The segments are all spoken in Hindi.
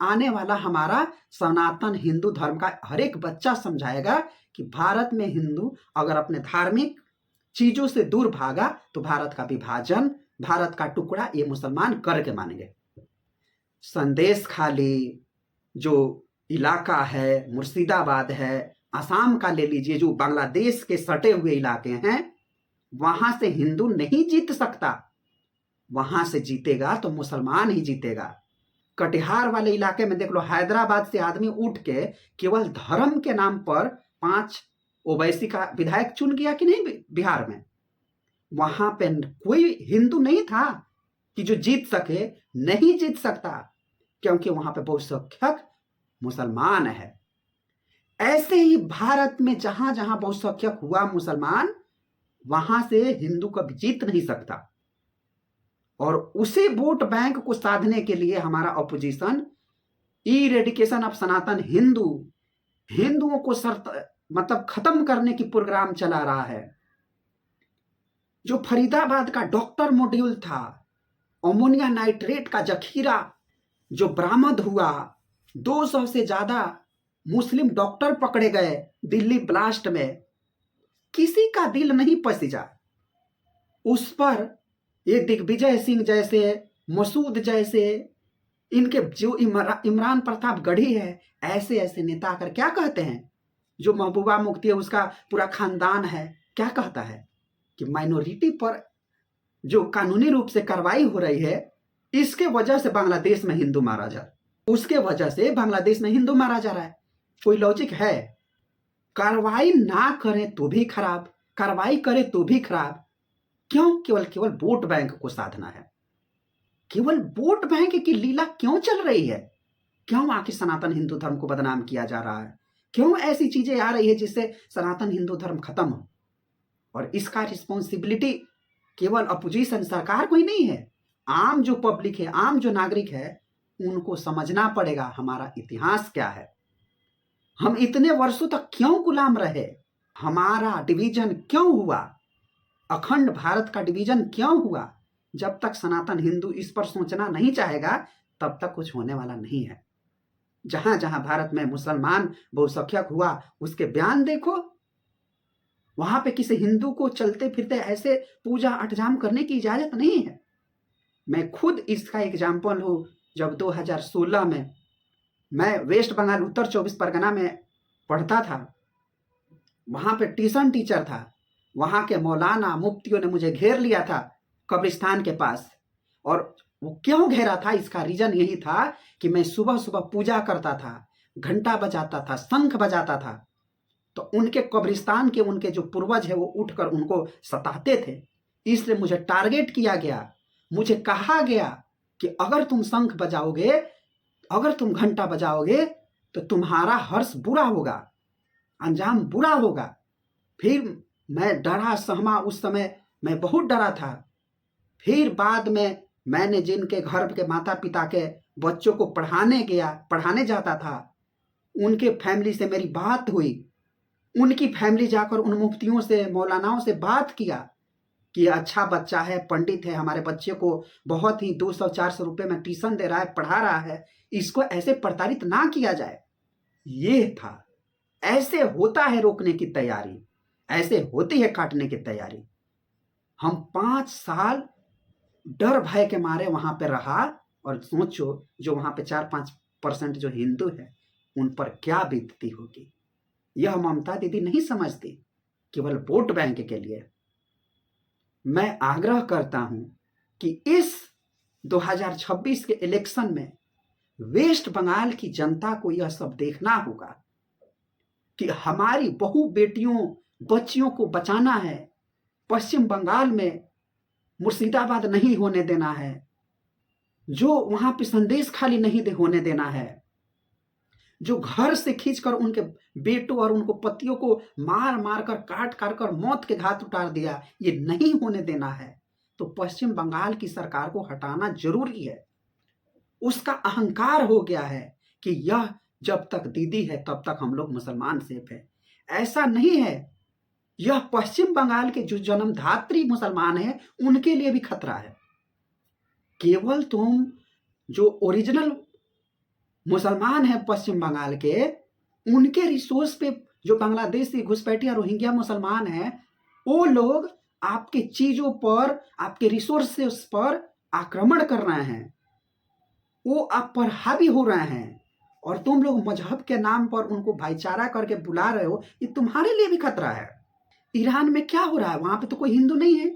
आने वाला हमारा सनातन हिंदू धर्म का हर एक बच्चा समझाएगा कि भारत में हिंदू अगर अपने धार्मिक चीजों से दूर भागा तो भारत का विभाजन, भारत का टुकड़ा ये मुसलमान करके मानेंगे। संदेश खाली जो इलाका है, मुर्शिदाबाद है, असम का ले लीजिए, जो बांग्लादेश के सटे हुए इलाके हैं, वहां से हिंदू नहीं जीत सकता। वहां से जीतेगा तो मुसलमान ही जीतेगा। कटिहार वाले इलाके में देख लो, हैदराबाद से आदमी उठ के केवल धर्म के नाम पर 5 ओवैसी का विधायक चुन गया कि नहीं बिहार में। वहां पे कोई हिंदू नहीं था कि जो जीत सके, नहीं जीत सकता, क्योंकि वहां पे बहुसंख्यक मुसलमान है। ऐसे ही भारत में जहां जहां बहुसंख्यक हुआ मुसलमान, वहां से हिंदू कभी जीत नहीं सकता। और उसी वोट बैंक को साधने के लिए हमारा अपोजिशन इरेडिकेशन ऑफ सनातन हिंदू, हिंदुओं को मतलब खत्म करने की प्रोग्राम चला रहा है। जो फरीदाबाद का डॉक्टर मॉड्यूल था, अमोनिया नाइट्रेट का जखीरा जो बरामद हुआ, 200 से ज्यादा मुस्लिम डॉक्टर पकड़े गए दिल्ली ब्लास्ट में, किसी का दिल नहीं पसीजा। उस पर ये दिग्विजय सिंह जैसे, मसूद जैसे, इनके जो इमरान प्रताप गढ़ी है, ऐसे ऐसे नेता आकर क्या कहते हैं, जो महबूबा मुफ्ती है उसका पूरा खानदान है, क्या कहता है कि माइनॉरिटी पर जो कानूनी रूप से कार्रवाई हो रही है, इसके वजह से बांग्लादेश में हिंदू मारा जा रहा है, उसके वजह से बांग्लादेश में हिंदू मारा जा रहा है। कोई लॉजिक है? कार्रवाई ना करें तो भी खराब, कार्रवाई करें तो भी खराब। क्यों? केवल वोट बैंक को साधना है। केवल वोट बैंक की लीला क्यों चल रही है? क्यों आखिर सनातन हिंदू धर्म को बदनाम किया जा रहा है? क्यों ऐसी चीजें आ रही है जिससे सनातन हिंदू धर्म खत्म हो? और इसका रिस्पॉन्सिबिलिटी केवल अपोजिशन सरकार को ही नहीं है, आम जो पब्लिक है, आम जो नागरिक है, उनको समझना पड़ेगा हमारा इतिहास क्या है, हम इतने वर्षों तक क्यों गुलाम रहे, हमारा डिवीजन क्यों हुआ, अखंड भारत का डिवीजन क्यों हुआ। जब तक सनातन हिंदू इस पर सोचना नहीं चाहेगा, तब तक कुछ होने वाला नहीं है। जहां जहां भारत में मुसलमान बहुसंख्यक हुआ, उसके बयान देखो, वहां पे किसी हिंदू को चलते फिरते ऐसे पूजा अठजाम करने की इजाजत नहीं है। मैं खुद इसका एग्जाम्पल हूं। जब 2016 में मैं वेस्ट बंगाल उत्तर 24 परगना में पढ़ता था, वहां पे ट्यूशन टीचर था, वहां के मौलाना मुफ्तियों ने मुझे घेर लिया था कब्रिस्तान के पास। और वो क्यों घेरा था, इसका रीजन यही था कि मैं सुबह सुबह पूजा करता था, घंटा बजाता था, शंख बजाता था, तो उनके कब्रिस्तान के उनके जो पूर्वज है वो उठकर उनको सताते थे। इसलिए मुझे टारगेट किया गया, मुझे कहा गया कि अगर तुम शंख बजाओगे, अगर तुम घंटा बजाओगे तो तुम्हारा हर्ष बुरा होगा, अंजाम बुरा होगा। फिर मैं डरा सहमा, उस समय मैं बहुत डरा था। फिर बाद में मैंने जिनके घर के माता पिता के बच्चों को पढ़ाने जाता था, उनके फैमिली से मेरी बात हुई, उनकी फैमिली जाकर उन मुफ्तियों से, मौलानाओं से बात किया कि अच्छा बच्चा है, पंडित है, हमारे बच्चे को बहुत ही 200-400 रुपए में ट्यूशन दे रहा है, पढ़ा रहा है, इसको ऐसे प्रताड़ित ना किया जाए। ये था, ऐसे होता है रोकने की तैयारी, ऐसे होती है काटने की तैयारी। हम 5 साल डर भय के मारे वहां पे रहा, और सोचो जो वहां पे 4-5% जो हिंदू है उन पर क्या बीतती होगी। यह ममता दीदी नहीं समझती, केवल वोट बैंक के लिए। मैं आग्रह करता हूं कि इस 2026 के इलेक्शन में वेस्ट बंगाल की जनता को यह सब देखना होगा कि हमारी बहु बेटियों बच्चियों को बचाना है। पश्चिम बंगाल में मुर्शिदाबाद नहीं होने देना है, जो वहां पे संदेश खाली नहीं होने देना है, जो घर से खींचकर उनके बेटों और उनको पतियों को मार मार कर काट कर मौत के घाट उतार दिया, ये नहीं होने देना है। तो पश्चिम बंगाल की सरकार को हटाना जरूरी है। उसका अहंकार हो गया है कि यह जब तक दीदी है तब तक हम लोग मुसलमान सेफ है। ऐसा नहीं है, यह पश्चिम बंगाल के जो जन्मधात्री मुसलमान हैं उनके लिए भी खतरा है। केवल तुम जो ओरिजिनल मुसलमान हैं पश्चिम बंगाल के, उनके रिसोर्स पे जो बांग्लादेशी घुसपैठिया रोहिंग्या मुसलमान हैं, वो लोग आपके चीजों पर, आपके रिसोर्सेस पर आक्रमण कर रहे हैं, वो आप पर हावी हो रहे हैं, और तुम लोग मजहब के नाम पर उनको भाईचारा करके बुला रहे हो। ये तुम्हारे लिए भी खतरा है। ईरान में क्या हो रहा है? वहां पे तो कोई हिंदू नहीं है,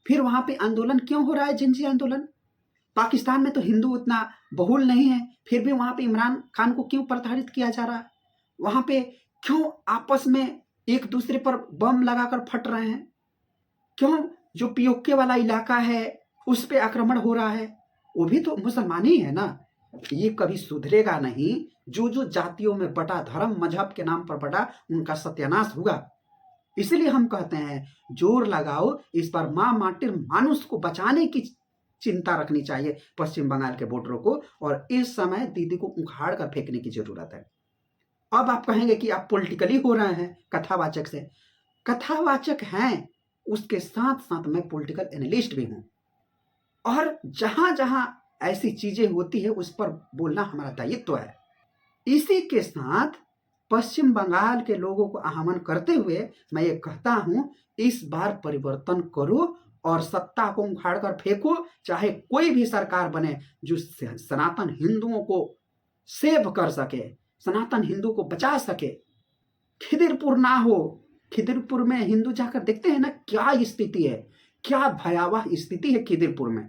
फिर वहां पे आंदोलन क्यों हो रहा है, जिनसी आंदोलन? पाकिस्तान में तो हिंदू उतना बहुल नहीं है, फिर भी वहां पे इमरान खान को क्यों प्रताड़ित किया जा रहा है? वहां पे क्यों आपस में एक दूसरे पर बम लगाकर फट रहे हैं? क्यों जो पीओके वाला इलाका है उस पे आक्रमण हो रहा है? वो भी तो मुसलमान ही है ना। ये कभी सुधरेगा नहीं। जो जो जातियों में बटा धर्म मजहब के नाम पर बटा, उनका सत्यानाश होगा। इसलिए हम कहते हैं जोर लगाओ इस पर, मां मार्टिर मानुष को बचाने की चिंता रखनी चाहिए पश्चिम बंगाल के वोटरों को, और इस समय दीदी को उखाड़ कर फेंकने की जरूरत है। अब आप कहेंगे कि आप पॉलिटिकली हो रहे हैं कथावाचक से। कथावाचक हैं, उसके साथ साथ मैं पॉलिटिकल एनालिस्ट भी हूं, और जहां जहां ऐसी चीजें होती है उस पर बोलना हमारा दायित्व है। इसी के साथ पश्चिम बंगाल के लोगों को आह्वान करते हुए मैं ये कहता हूं, इस बार परिवर्तन करो और सत्ता को उखाड़ कर फेंको। चाहे कोई भी सरकार बने जो सनातन हिंदुओं को सेव कर सके, सनातन हिंदू को बचा सके। खिदिरपुर ना हो, खिदिरपुर में हिंदू जाकर देखते हैं ना क्या स्थिति है, क्या भयावह स्थिति है खिदिरपुर में।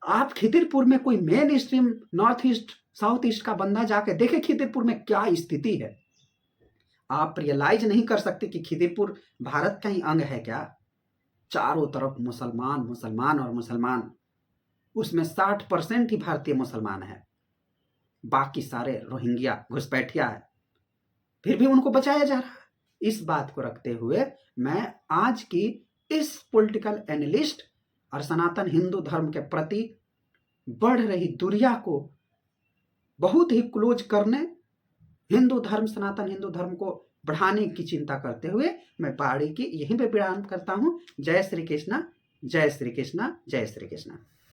आप खिदिरपुर में कोई main stream north east south east का बंदा जाके देखे खिदिरपुर में क्या स्थिति है। आप रियलाइज नहीं कर सकते कि खिदिरपुर भारत का ही अंग है क्या। चारों तरफ मुसलमान मुसलमान और मुसलमान, उसमें 60% ही भारतीय मुसलमान है, बाकी सारे रोहिंग्या घुसपैठिया है, फिर भी उनको बचाया जा रहा है। इस बात को रखते हुए मैं आज की इस पॉलिटिकल एनालिस्ट और सनातन हिंदू धर्म के प्रति बढ़ रही दुरिया को बहुत ही क्लोज करने, हिंदू धर्म सनातन हिंदू धर्म को बढ़ाने की चिंता करते हुए मैं पाड़ी की यहीं पे विराम करता हूं। जय श्री कृष्णा, जय श्री कृष्णा, जय श्री कृष्णा।